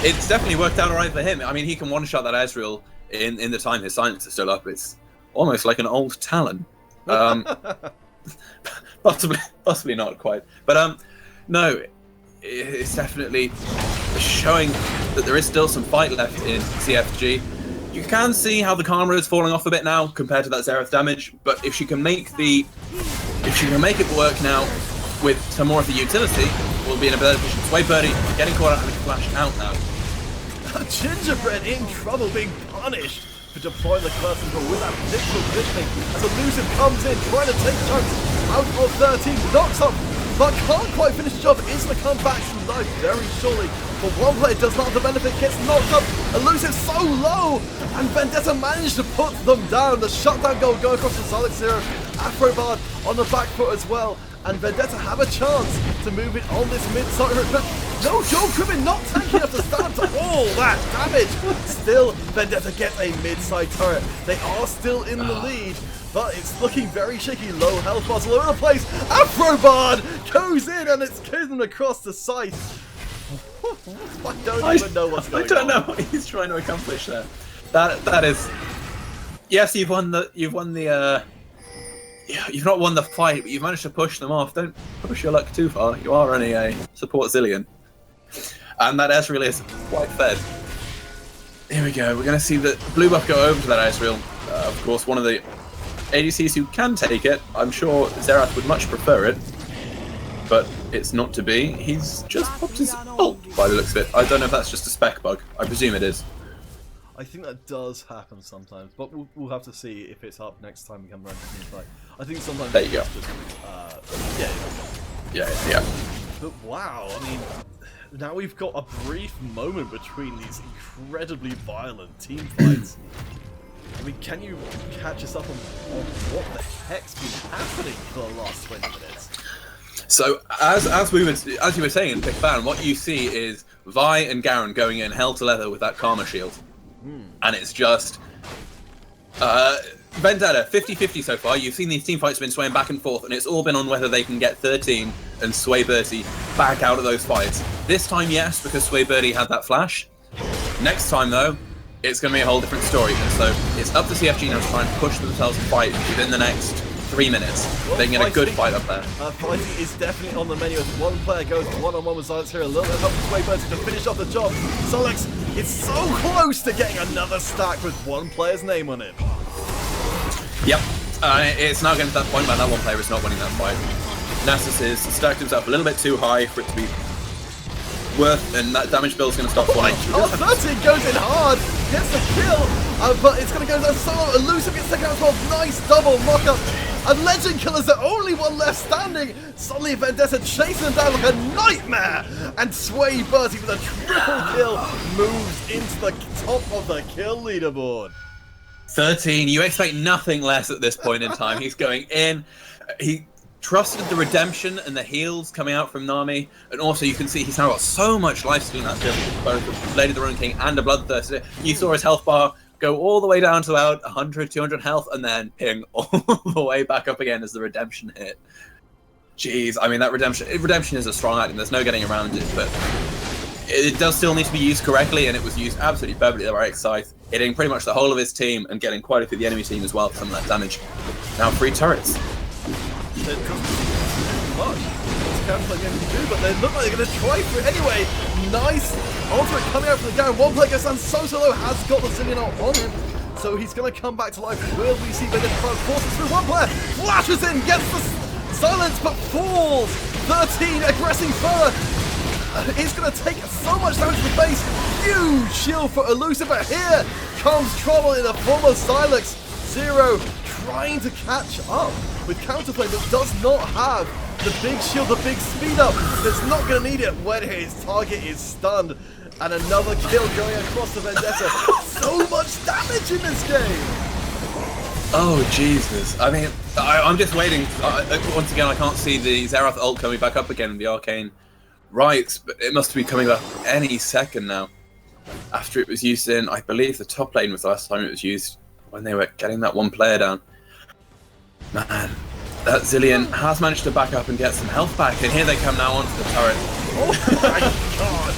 it's definitely worked out alright for him. I mean, he can one-shot that Ezreal in the time his silence is still up. It's almost like an old Talon. Possibly not quite. But no, it's definitely showing that there is still some fight left in CFG. You can see how the karma is falling off a bit now compared to that Xerath damage, but if she can make it work now with some more of the utility, we'll be in a better position. Swaybirdie getting caught out, having flashed out now. Gingerbread in trouble, being punished for deploying the curse control with that predictable positioning as Elusive comes in, trying to take chunks out of 13, knocks up, but can't quite finish the job. Is going to come back to life very shortly, but one player does not have the benefit, gets knocked up. Elusive so low, and Vendetta managed to put them down. The shutdown goal going across the Solid Zero. Afrobard on the back foot as well, and Vendetta have a chance to move it on this mid-side, but no, Joel Cribbin not tanky enough to stand up to all that damage. Still, Vendetta gets a mid-side turret. They are still in the lead, but it's looking very shaky. Low health bars all over the place. Afrobard goes in, and it's getting across the site. I don't even know what's going on. I don't know what he's trying to accomplish there. That is, yes, you've not won the fight, but you've managed to push them off. Don't push your luck too far. You are only a support Zillion. And that Ezreal is quite fed. Here we go. We're going to see the blue buff go over to that Ezreal. Of course, one of the ADCs who can take it. I'm sure Xerath would much prefer it. But it's not to be. He's just popped his ult by the looks of it. I don't know if that's just a spec bug. I presume it is. I think that does happen sometimes, but we'll have to see if it's up next time we come around to the fight. I think sometimes there you go. Yeah. But wow, I mean, now we've got a brief moment between these incredibly violent team fights. I mean, can you catch us up on what the heck's been happening for the last 20 minutes? So, as you were saying in Pick Fan, what you see is Vi and Garen going in hell to leather with that Karma Shield. And it's just Vendetta 50-50 so far. You've seen these team fights been swaying back and forth, and it's all been on whether they can get 13 and Swaybirdie back out of those fights. This time, yes, because Swaybirdie had that flash. Next time, though, it's going to be a whole different story. And so it's up to CFG now to try and push themselves to fight within the next 3 minutes. They can get a good fight up there. Fighting is definitely on the menu as one player goes one-on-one with Solix here. A little bit of help from Swaybirdie to finish off the job. Solix is so close to getting another stack with one player's name on it. Yep. It's now getting to that point where that one player is not winning that fight. Nasus has stacked himself a little bit too high for it to be worth, and that damage bill is going to stop falling. Oh, 13 goes in hard, gets the kill, but it's going to go down solo. Elusive gets taken out as well. Nice double knock-up. And Legend Killer's the only one left standing. Suddenly Vendetta chasing him down like a nightmare. And Sway Bertie with a triple kill moves into the top of the kill leaderboard. 13, you expect nothing less at this point in time. He's going in. He trusted the redemption and the heals coming out from Nami. And also you can see he's now got so much lifesteal in that field, both Lady of the Ruined King and a Bloodthirster. You saw his health bar go all the way down to about 100, 200 health, and then ping all the way back up again as the redemption hit. Jeez, I mean, that redemption is a strong item. There's no getting around it, but it does still need to be used correctly, and it was used absolutely perfectly by Scythe, hitting pretty much the whole of his team and getting quite a few of the enemy team as well for some of that damage. Now 3 turrets. Counterplay going to do, but they look like they're going to try for it anyway. Nice ultimate coming out from the Garen. One player goes down so low, has got the Zillion out on him, so he's going to come back to life. Will we see Vendetta try and force it through? One player flashes in, gets the silence, but falls. 13 aggressing further. It's going to take so much damage to the base. Huge shield for Elusive, but here comes trouble in the form of Silex. Zero trying to catch up with Counterplay, but does not have the big shield, the big speed up. That's not going to need it when his target is stunned. And another kill going across the Vendetta. So much damage in this game. Oh, Jesus. I mean, I'm just waiting. Once again, I can't see the Xerath ult coming back up again, the arcane rights, but it must be coming back any second now. After it was used in, I believe the top lane was the last time it was used, when they were getting that one player down. Man, that Zillion has managed to back up and get some health back, and here they come now onto the turret. Oh my god!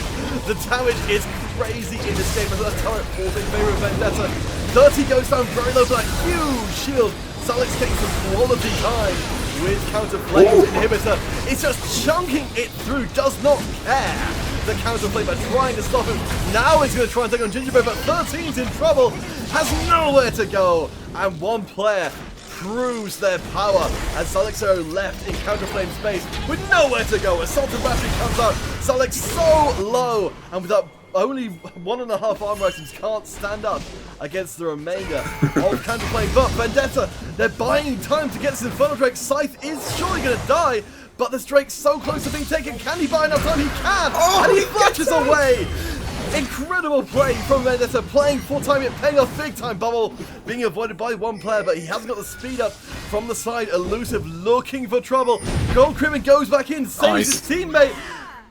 The damage is crazy in this game, as the turret falls in favor of Vendetta. 30 goes down very low, but a huge shield. Salix takes some quality time with Counterflame's inhibitor. It's just chunking it through, does not care. The Counterflame are trying to stop him. Now he's going to try and take on Gingerbread, but 13's in trouble, has nowhere to go. And one player proves their power as Salix are left in Counterflame space with nowhere to go. Assaulted Battery comes out. Salix so low, and without only 1.5 armor items, can't stand up against the remainder of Counterflame. But Vendetta, they're buying time to get this Infernal Drake. Scythe is surely going to die, but this Drake's so close to being taken. Can he buy enough time? He can! And he flashes away! Incredible play from Vendetta, playing full time, yet paying off big time. Bubble being avoided by one player, but he hasn't got the speed up from the side. Elusive looking for trouble. Gold Crimin goes back in, saves his teammate.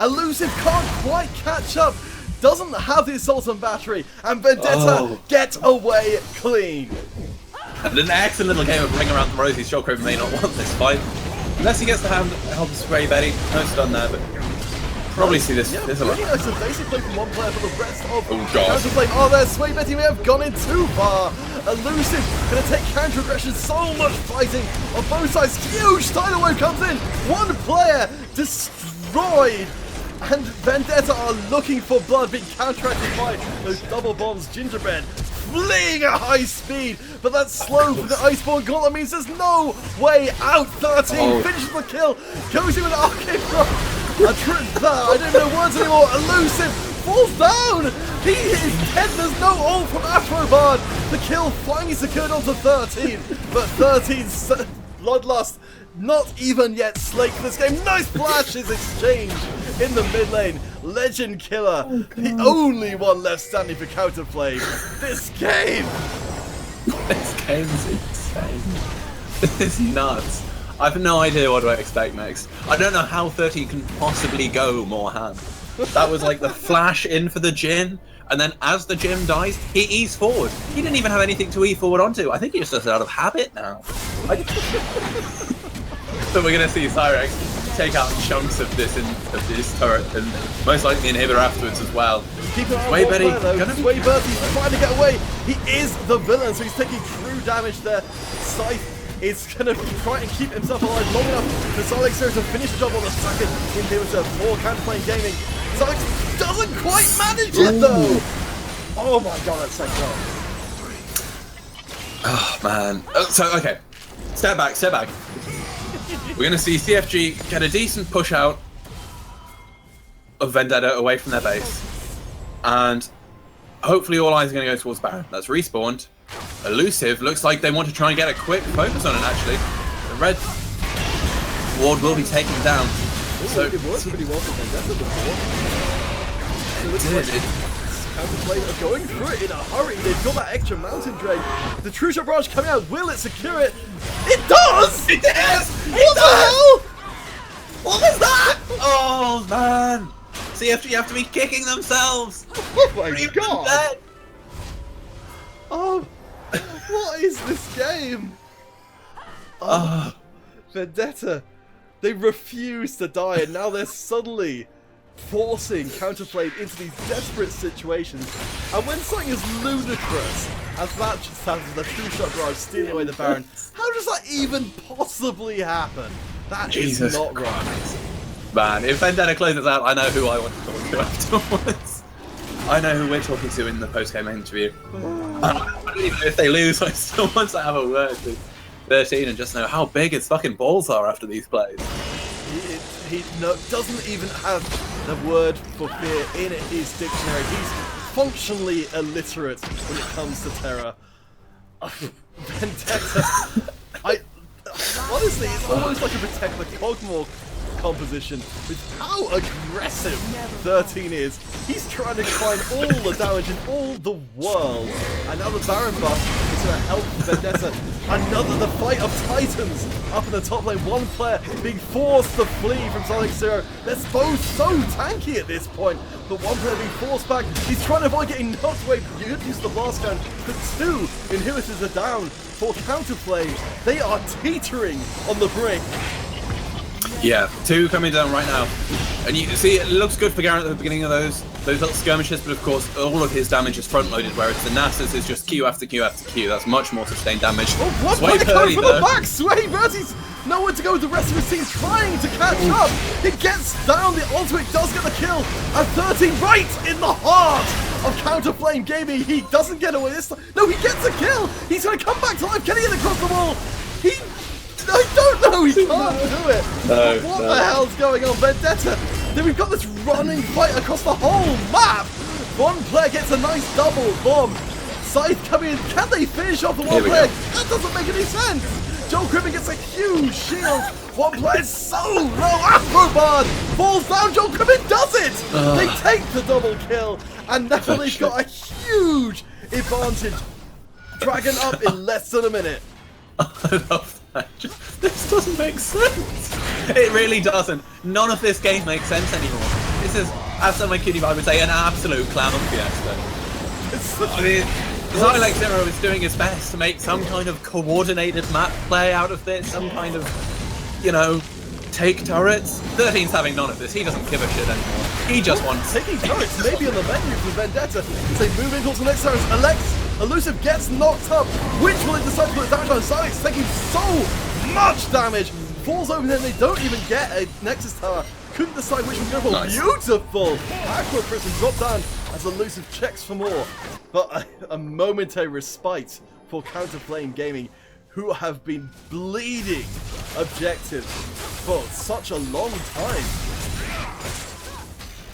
Elusive can't quite catch up, doesn't have the assault on battery, and Vendetta get away clean. And an excellent little game of Ring Around the Rosies. Sure, Crimin may not want this fight, unless he gets the help of Spray Betty. No stun there, but probably see this. Yeah, really nice evasive play from one player for the rest of Counterplay. Oh, there, Sway Betty may have gone in too far. Elusive going to take counter aggression. So much fighting on both sides. Huge tidal wave comes in. One player destroyed. And Vendetta are looking for blood, being counteracted by those double bombs. Gingerbread fleeing at high speed, but that's slow for the Iceborne Gauntlet. Means there's no way out. 13 finishes the kill, goes in with an arcane throw. I don't know words anymore. Elusive falls down. He is dead. There's no ult from Afrobard. The kill finally secured onto 13, but 13's bloodlust not even yet slaked for this game. Nice flashes exchange in the mid lane. Legend Killer, the only one left standing for Counterflame. This game is insane. This is nuts. I have no idea what to expect next. I don't know how 13 can possibly go more hand. That was like the flash in for the Jhin, and then as the Jhin dies, he E's forward. He didn't even have anything to E forward onto. I think he just does it out of habit now. So we're going to see Cyrex take out chunks of this turret, and most likely inhibitor afterwards as well. Keep an eye Sway on Betty, Sway Bertie's trying to get away. He is the villain, so he's taking true damage there. Scythe is going to try and keep himself alive long enough for Silex to finish the job on the second inhibitor for Counterplane Gaming. Silex doesn't quite manage it though. Oh my god, that's so close. Oh man. So okay, step back. We're going to see CFG get a decent push out of Vendetta away from their base. And hopefully all eyes are going to go towards Baron. That's respawned. Elusive. Looks like they want to try and get a quick focus on it, actually. The red ward will be taken down. So it worked pretty well for Vendetta before. It Counterplay are going through it in a hurry. They've got that extra mountain drain. The True Shot Barrage coming out. Will it secure it? It does! It does! What the hell? What was that? Oh, man. CFG have to be kicking themselves. Oh my god. Oh, what is this game? Oh, Vendetta. They refuse to die, and now they're suddenly forcing Counterplay into these desperate situations. And when something as ludicrous as that just happens, the True Shot Barrage stealing away the Baron, how does that even possibly happen? That Jesus is not Christ. right. Man, if Vendetta closes out, I know who I want to talk to afterwards. I know who we're talking to in the post-game interview. I don't even know if they lose, I still want to have a word with 13 and just know how big his fucking balls are after these plays. He doesn't even have the word for fear in his dictionary. He's functionally illiterate when it comes to terror. Vendetta. Honestly, it's almost like a Protect the Cogmore composition with how aggressive 13 is. He's trying to find all the damage in all the world. And now the Baron buff is going to help Vendetta. Another the fight of titans up in the top lane. One player being forced to flee from Sonic Zero. They're both so tanky at this point. But one player being forced back. He's trying to avoid getting knocked away. You could use the blast gun. But two inhibitors are down for Counterplay. They are teetering on the brink. Yeah, 2 coming down right now. And you see, it looks good for Garrett at the beginning of those little skirmishes, but of course, all of his damage is front-loaded, whereas the Nasus is just Q after Q after Q. That's much more sustained damage. Oh, what? Sway coming from the back! Sway Bertie's nowhere to go with the rest of his team trying to catch up. He gets down, the ultimate does get the kill, and 13 right in the heart of Counterflame Gaming. He doesn't get away this time. No, he gets a kill! He's going to come back to life. Can he get across the wall? I don't know, he can't do it! No, what the hell's going on, Vendetta? Then we've got this running fight across the whole map! One player gets a nice double bomb. Scythe coming in, can they finish off the one player? That doesn't make any sense! Joel Crippen gets a huge shield. One player is so low, Afrobard falls down, Joel Crippen does it! They take the double kill, and now they've got a huge advantage. Dragon up in less than a minute. I love that. This doesn't make sense. It really doesn't. None of this game makes sense anymore. This is, as someone cutie vibe would say, an absolute clown fiesta. I mean, Xylex Zero is doing his best to make some kind of coordinated map play out of this, some kind of, you know, take turrets. 13's having none of this. He doesn't give a shit anymore. He just wants... Taking turrets maybe on the menu for Vendetta. As they move in towards the next turret. Elusive gets knocked up. Which will it decide to put damage on? Xylex taking so much damage. Falls over there and they don't even get a Nexus Tower. Couldn't decide which one's going for. Nice. Beautiful! Aqua Prism dropped down as Elusive checks for more. But a momentary respite for Counterflame Gaming, who have been bleeding objectives for such a long time.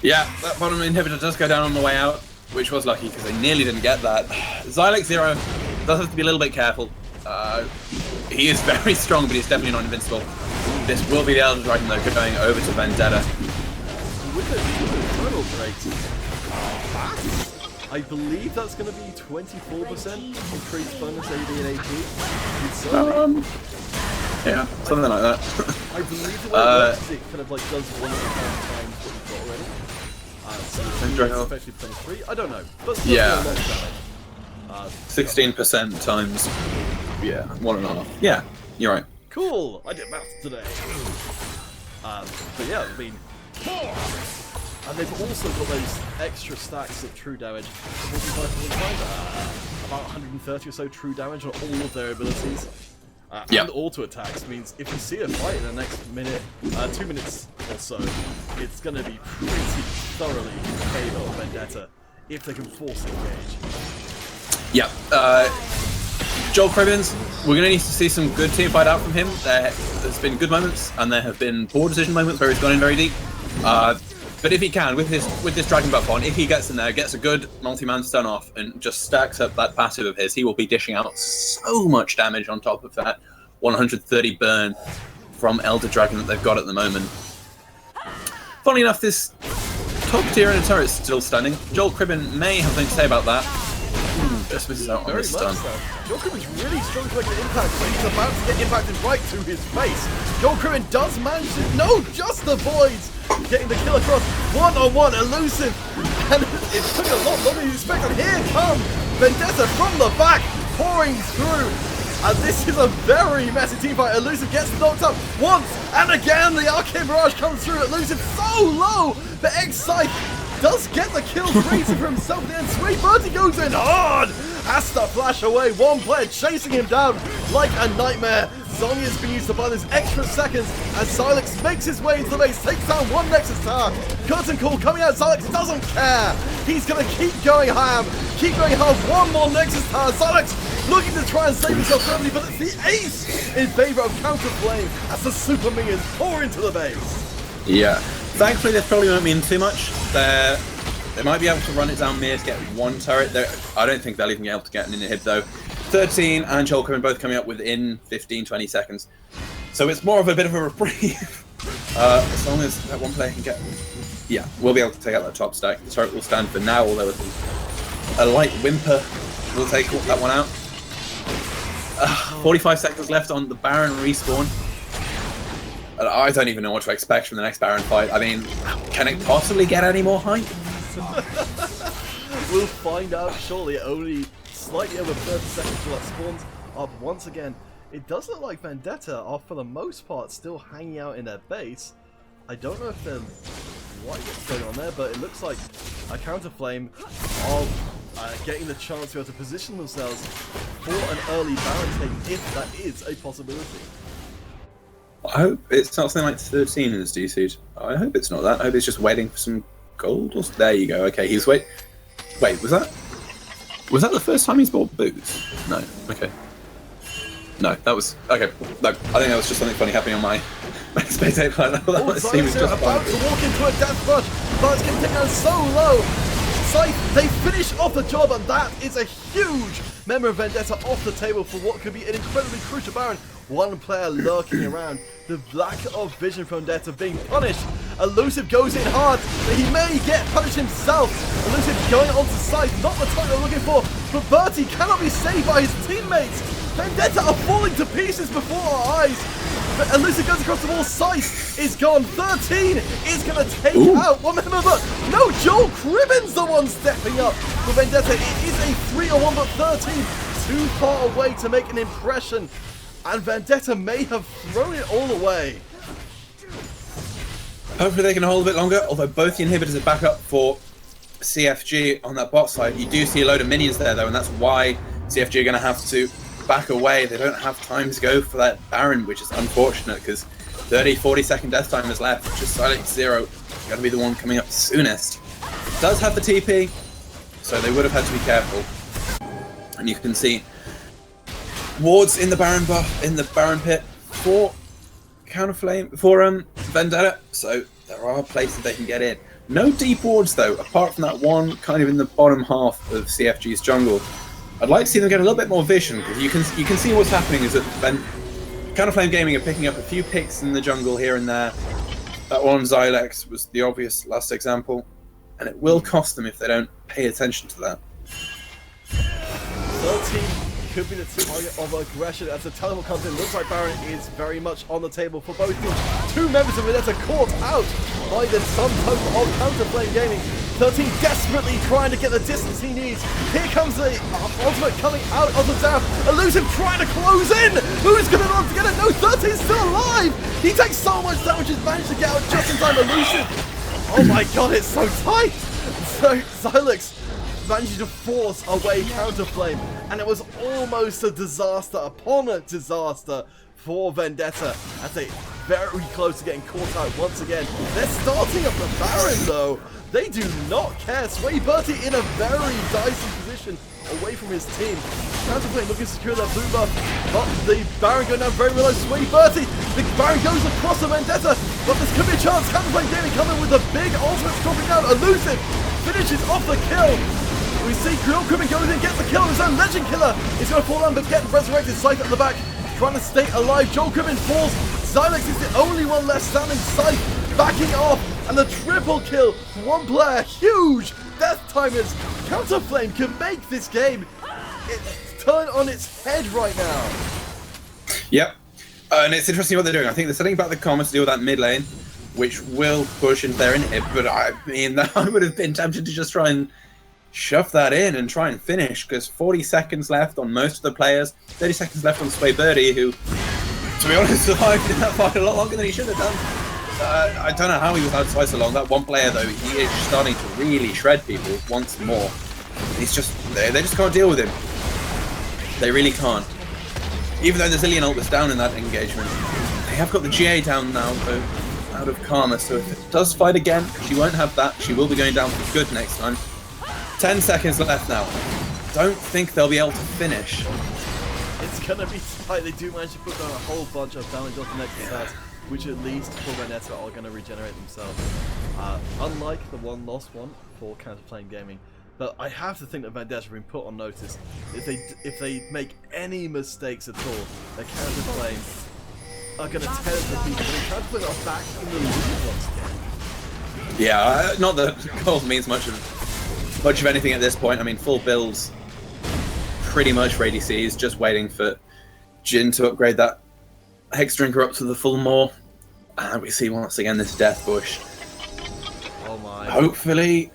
Yeah, that bottom inhibitor does go down on the way out, which was lucky because they nearly didn't get that. Xylex Zero does have to be a little bit careful. He is very strong, but he's definitely not invincible. This will be the Elder Dragon though, going over to Vendetta. With the turtle rate, I believe that's going to be 24% increased bonus AD and AP. Yeah, something like that. I believe the way it works is it kind of like does 1.5 times what you've got already. So it's effectively times 3. I don't know, but still a lot of damage. 16% times, 1.5. Yeah, you're right. Cool! I did maths today. But yeah, I mean... And they've also got those extra stacks of true damage. About 130 or so true damage on all of their abilities. And auto attacks means if you see a fight in the next minute, 2 minutes or so, it's going to be pretty thoroughly KO Vendetta if they can force engage. Yeah. Joel Cribbins, we're going to need to see some good team fight out from him. There's been good moments, and there have been poor decision moments where he's gone in very deep. But if he can, with this Dragon Buff on, if he gets in there, gets a good multi-man stun off, and just stacks up that passive of his, he will be dishing out so much damage on top of that 130 burn from Elder Dragon that they've got at the moment. Funnily enough, this top tier in a turret is still stunning. Joel Cribbin may have something to say about that. Just misses out on this stun. Joel Cribbin's really strong to make an impact, but he's about to get impacted right to his face. Joel Cribbin does manage to, no, just avoids getting the kill across. One-on-one, elusive. And it took a lot longer than you expected. Here comes Vendetta from the back, pouring through. And this is a very messy team fight. Elusive gets knocked up once and again. The Arcane Barrage comes through. Elusive so low. The X-Scythe does get the kill crazy for himself. Then Sweet Birdie goes in hard. Has to flash away. One player chasing him down like a nightmare. Zonya's been used to buy those extra seconds as Silex makes his way into the base, takes down one Nexus Tower. Curtain Call coming out, Silex doesn't care. He's going to keep going ham, keep going hard. One more Nexus Tower. Silex looking to try and save himself early, but it's the ace in favor of Counter Flame as the Super Minions pour into the base. Yeah, thankfully this probably won't mean too much. They might be able to run it down mid, get one turret. I don't think they'll even be able to get an inhib though. 13 and Joel Cribbin both coming up within 15-20 seconds. So it's more of a bit of a reprieve. As long as that one player can get... Yeah, we'll be able to take out that top stack. The turret will stand for now, although a light whimper will take that one out. 45 seconds left on the Baron respawn. And I don't even know what to expect from the next Baron fight. I mean, can it possibly get any more hype? We'll find out shortly. Only slightly over 30 seconds till that spawns up once again. It does look like Vendetta are, for the most part, still hanging out in their base. I don't know if they're what's going on there, but it looks like a Counter Flame are getting the chance to be able to position themselves for an early Baron take, if that is a possibility. I hope it's not something like 13 in his DC'd. I hope it's not that. I hope it's just waiting for some gold. There you go. Okay, he's wait, was that the first time he's bought boots? No. Okay. No, that was okay. No, I think that was just something funny happening on my spectator line. He was just about to walk into a death rush, but it's getting taken down so low. Scythe, they finish off the job, and that is a huge member of Vendetta off the table for what could be an incredibly crucial Baron. One player lurking around. The lack of vision from Vendetta being punished. Elusive goes in hard, but he may get punished himself. Elusive going onto Scythe, not the time they're looking for, but Bertie cannot be saved by his teammates. Vendetta are falling to pieces before our eyes. But Elusive goes across the wall. Scythe is gone. 13 is going to take out one member, but no, Joel Cribbin's the one stepping up for Vendetta. It is a 3-on-1, but 13 too far away to make an impression. And Vendetta may have thrown it all away. Hopefully they can hold a bit longer, although both the inhibitors are back up for CFG on that bot side. You do see a load of minions there though, and that's why CFG are going to have to back away. They don't have time to go for that Baron, which is unfortunate because 30-40 second death time is left, which is Silence Zero. Got to be the one coming up soonest. Does have the TP, so they would have had to be careful. And you can see wards in the Baron buff, in the Baron pit for Counter Flame, for Vendetta, so there are places they can get in. No deep wards though, apart from that one kind of in the bottom half of CFG's jungle. I'd like to see them get a little bit more vision, because you can see what's happening is that Counter Flame Gaming are picking up a few picks in the jungle here and there. That one Zylex was the obvious last example, and it will cost them if they don't pay attention to that. 13 could be the target of aggression as the teleport comes in. Looks like Baron is very much on the table for both teams. Two members of Vendetta caught out by the sometimes of Counter Flame Gaming. 13 desperately trying to get the distance he needs. Here comes the ultimate coming out of the dam. Elusive trying to close in. Who's going to run to get it? No, 13's still alive. He takes so much damage, he's managed to get out just in time. Elusive. Oh my god, it's so tight. So Zylex managed to force away Counter Flame, and it was almost a disaster upon a disaster for Vendetta as they very close to getting caught out once again. They're starting up the Baron though. They do not care. Sway Bertie in a very dicey position away from his team. Counterplay looking to secure that blue buff, but the Baron going down very low. Sway Bertie, the Baron goes across the Vendetta, but this could be a chance. Counterplay Gaming coming with a big ultimate dropping down. Elusive finishes off the kill. We see Grill Cribbin goes in, gets the kill. His own Legend Killer is going to fall down, but getting resurrected. Scythe at the back, trying to stay alive. Joel Cribbin falls. Xylex is the only one left standing. Scythe backing off, and the triple kill. One player, huge death timers. Counterflame can make this game turn on its head right now. Yep. And it's interesting what they're doing. I think they're setting back the commas to deal with that mid lane, which will push into their inhib, but I mean, I would have been tempted to just try and shove that in and try and finish, because 40 seconds left on most of the players, 30 seconds left on Sway Birdie, who, to be honest, survived in that fight a lot longer than he should have done. I don't know how he was outside so long. That one player, though, he is starting to really shred people once more. He's just, they just can't deal with him. They really can't. Even though the Zillion ult was down in that engagement, they have got the GA down now, though, out of Karma, so if it does fight again, she won't have that. She will be going down for good next time. 10 seconds left now. Don't think they'll be able to finish. It's gonna be tight. They do manage to put down a whole bunch of damage on the next stats, which at least for Vendetta are gonna regenerate themselves. Unlike the one lost one for Counterplane Gaming. But I have to think that Vendetta have been put on notice. If they make any mistakes at all, the Counterplane are gonna tear it to pieces. The Counterplane are back in the lead once again. Yeah, not that gold means much of anything at this point. I mean, full builds pretty much for ADCs, just waiting for Jhin to upgrade that Hex Drinker up to the full Maw. And we see once again this Death Bush. Oh my. Hopefully,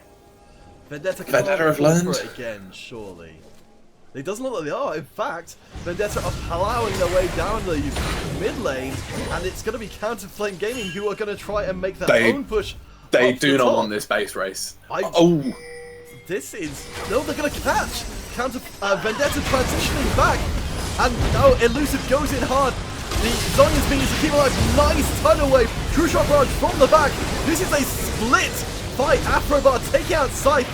Vendetta have learned. for it again, surely. It doesn't look like they are. In fact, Vendetta are plowing their way down the mid lane, and it's going to be Counterflame Gaming who are going to try and make their own push. They do not want this base race. This is... No, they're going to catch! Vendetta transitioning back, and now Elusive goes in hard. The Zhonya's being used to keep alive. Nice turn away. True Shot Barrage from the back. This is a split fight. Afrobar taking out Scythe.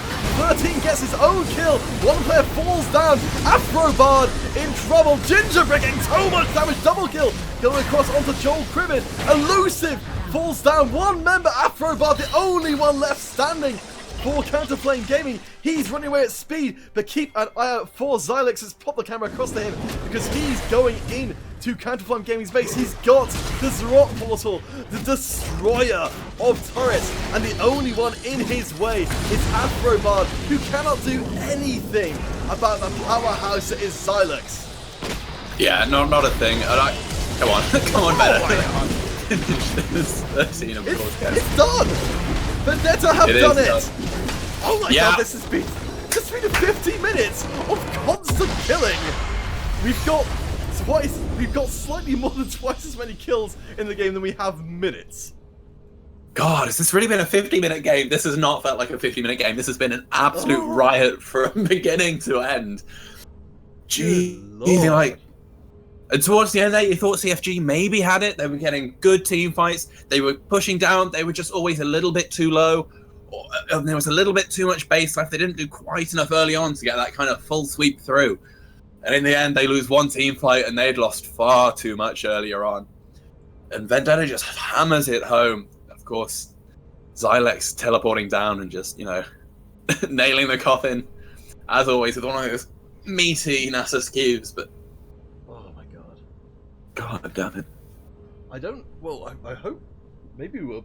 13 gets his own kill. One player falls down. Afrobar in trouble. Gingerbread getting so much damage. Double kill going across onto Joel Cribbin. Elusive falls down. One member, Afrobar, the only one left standing for Counterflame Gaming. He's running away at speed, but keep an eye out for Xylex. Has popped the camera across to him because he's going in to Counterflame Gaming's base. He's got the Zrot portal, the destroyer of turrets, and the only one in his way is Afrobard, who cannot do anything about the powerhouse that is Xylex. Yeah, not a thing. Come on, come on, better. It's done! Vendetta have done it! Oh my god, this has been 50 minutes of constant killing! We've got slightly more than twice as many kills in the game than we have minutes. God, has this really been a 50-minute game? This has not felt like a 50-minute game. This has been an absolute riot from beginning to end. Gee, like... And towards the end there, you thought CFG maybe had it. They were getting good team fights. They were pushing down. They were just always a little bit too low. And there was a little bit too much base left. They didn't do quite enough early on to get that kind of full sweep through. And in the end, they lose one team fight, and they'd lost far too much earlier on. And Vendetta just hammers it home. Of course, Xylex teleporting down and just, nailing the coffin, as always, with one of those meaty Nasus cubes, but... God damn it. I hope maybe we'll